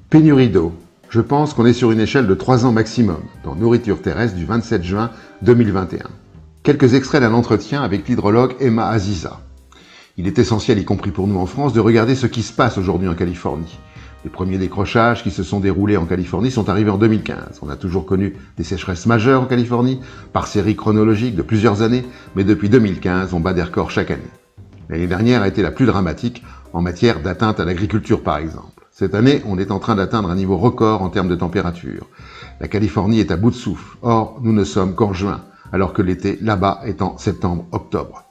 Pénurie d'eau. Je pense qu'on est sur une échelle de 3 ans maximum, dans Nourriture terrestre du 27 juin 2021. Quelques extraits d'un entretien avec l'hydrologue Emma Aziza. Il est essentiel, y compris pour nous en France, de regarder ce qui se passe aujourd'hui en Californie. Les premiers décrochages qui se sont déroulés en Californie sont arrivés en 2015. On a toujours connu des sécheresses majeures en Californie, par série chronologique de plusieurs années, mais depuis 2015, on bat des records chaque année. L'année dernière a été la plus dramatique en matière d'atteinte à l'agriculture, par exemple. Cette année, on est en train d'atteindre un niveau record en termes de température. La Californie est à bout de souffle. Or, nous ne sommes qu'en juin, alors que l'été, là-bas, est en septembre-octobre.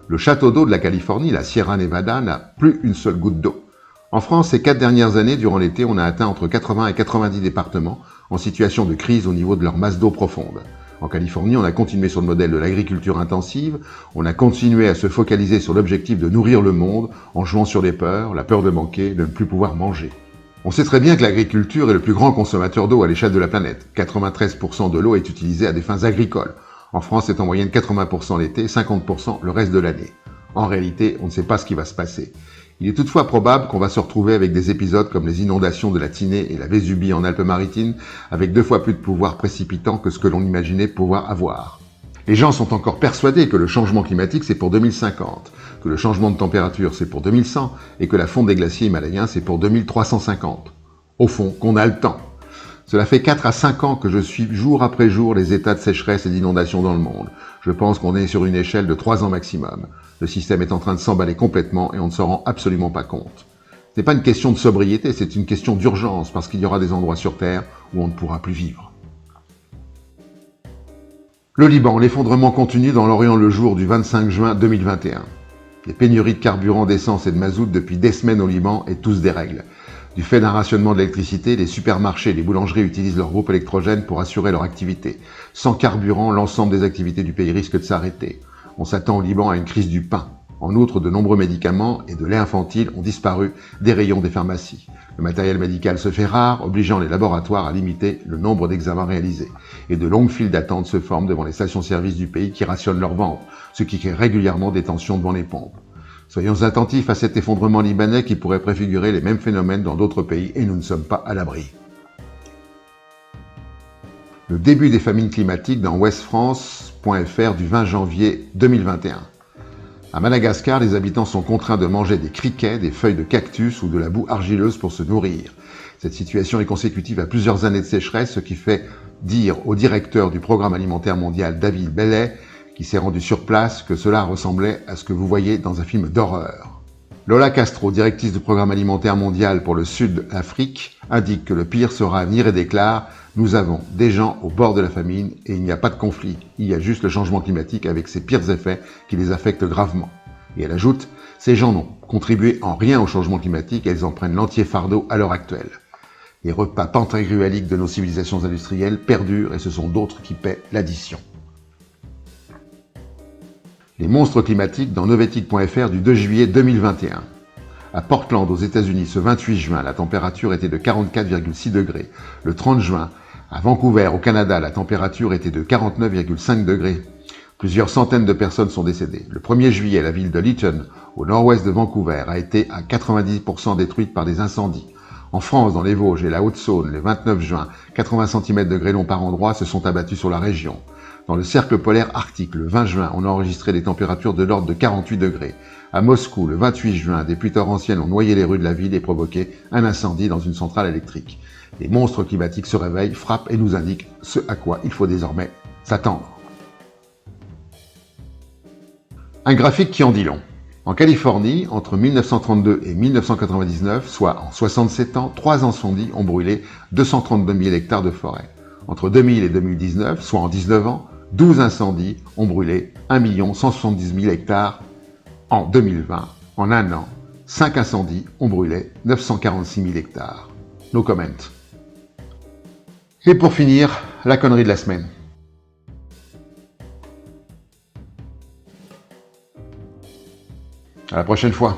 Le château d'eau de la Californie, la Sierra Nevada, n'a plus une seule goutte d'eau. En France, ces 4 dernières années, durant l'été, on a atteint entre 80 et 90 départements en situation de crise au niveau de leur masse d'eau profonde. En Californie, on a continué sur le modèle de l'agriculture intensive, on a continué à se focaliser sur l'objectif de nourrir le monde en jouant sur les peurs, la peur de manquer, de ne plus pouvoir manger. On sait très bien que l'agriculture est le plus grand consommateur d'eau à l'échelle de la planète. 93% de l'eau est utilisée à des fins agricoles. En France, c'est en moyenne 80% l'été, 50% le reste de l'année. En réalité, on ne sait pas ce qui va se passer. Il est toutefois probable qu'on va se retrouver avec des épisodes comme les inondations de la Tinée et la Vésubie en Alpes-Maritimes, avec 2 fois plus de pouvoir précipitant que ce que l'on imaginait pouvoir avoir. Les gens sont encore persuadés que le changement climatique c'est pour 2050, que le changement de température c'est pour 2100 et que la fonte des glaciers himalayens c'est pour 2350. Au fond, qu'on a le temps. Cela fait 4 à 5 ans que je suis jour après jour les états de sécheresse et d'inondation dans le monde. Je pense qu'on est sur une échelle de 3 ans maximum. Le système est en train de s'emballer complètement et on ne s'en rend absolument pas compte. Ce n'est pas une question de sobriété, c'est une question d'urgence parce qu'il y aura des endroits sur Terre où on ne pourra plus vivre. Le Liban, l'effondrement continue dans l'Orient le jour du 25 juin 2021. Les pénuries de carburant, d'essence et de mazout depuis des semaines au Liban et tous des règles. Du fait d'un rationnement de l'électricité, les supermarchés et les boulangeries utilisent leur groupe électrogène pour assurer leur activité. Sans carburant, l'ensemble des activités du pays risque de s'arrêter. On s'attend au Liban à une crise du pain. En outre, de nombreux médicaments et de lait infantile ont disparu des rayons des pharmacies. Le matériel médical se fait rare, obligeant les laboratoires à limiter le nombre d'examens réalisés. Et de longues files d'attente se forment devant les stations-service du pays qui rationnent leurs ventes, ce qui crée régulièrement des tensions devant les pompes. Soyons attentifs à cet effondrement libanais qui pourrait préfigurer les mêmes phénomènes dans d'autres pays et nous ne sommes pas à l'abri. Le début des famines climatiques dans westfrance.fr du 20 janvier 2021. À Madagascar, les habitants sont contraints de manger des criquets, des feuilles de cactus ou de la boue argileuse pour se nourrir. Cette situation est consécutive à plusieurs années de sécheresse, ce qui fait dire au directeur du Programme alimentaire mondial, David Bellet, qui s'est rendu sur place, que cela ressemblait à ce que vous voyez dans un film d'horreur. Lola Castro, directrice du Programme alimentaire mondial pour le Sud-Afrique, indique que le pire sera à venir et déclare « Nous avons des gens au bord de la famine et il n'y a pas de conflit, il y a juste le changement climatique avec ses pires effets qui les affectent gravement. » Et elle ajoute « Ces gens n'ont contribué en rien au changement climatique et ils en prennent l'entier fardeau à l'heure actuelle. Les repas pantagruéliques de nos civilisations industrielles perdurent et ce sont d'autres qui paient l'addition. » Les monstres climatiques dans novetic.fr du 2 juillet 2021. À Portland, aux États-Unis, ce 28 juin, la température était de 44,6 degrés. Le 30 juin, à Vancouver, au Canada, la température était de 49,5 degrés. Plusieurs centaines de personnes sont décédées. Le 1er juillet, la ville de Lytton, au nord-ouest de Vancouver, a été à 90% détruite par des incendies. En France, dans les Vosges et la Haute-Saône, le 29 juin, 80 cm de grêlons par endroit se sont abattus sur la région. Dans le cercle polaire arctique, le 20 juin, on a enregistré des températures de l'ordre de 48 degrés. À Moscou, le 28 juin, des pluies torrentielles ont noyé les rues de la ville et provoqué un incendie dans une centrale électrique. Les monstres climatiques se réveillent, frappent et nous indiquent ce à quoi il faut désormais s'attendre. Un graphique qui en dit long. En Californie, entre 1932 et 1999, soit en 67 ans, 3 incendies ont brûlé 232 000 hectares de forêt. Entre 2000 et 2019, soit en 19 ans, 12 incendies ont brûlé 1 170 000 hectares. En 2020, en un an, 5 incendies ont brûlé 946 000 hectares. No comment. Et pour finir, la connerie de la semaine. À la prochaine fois.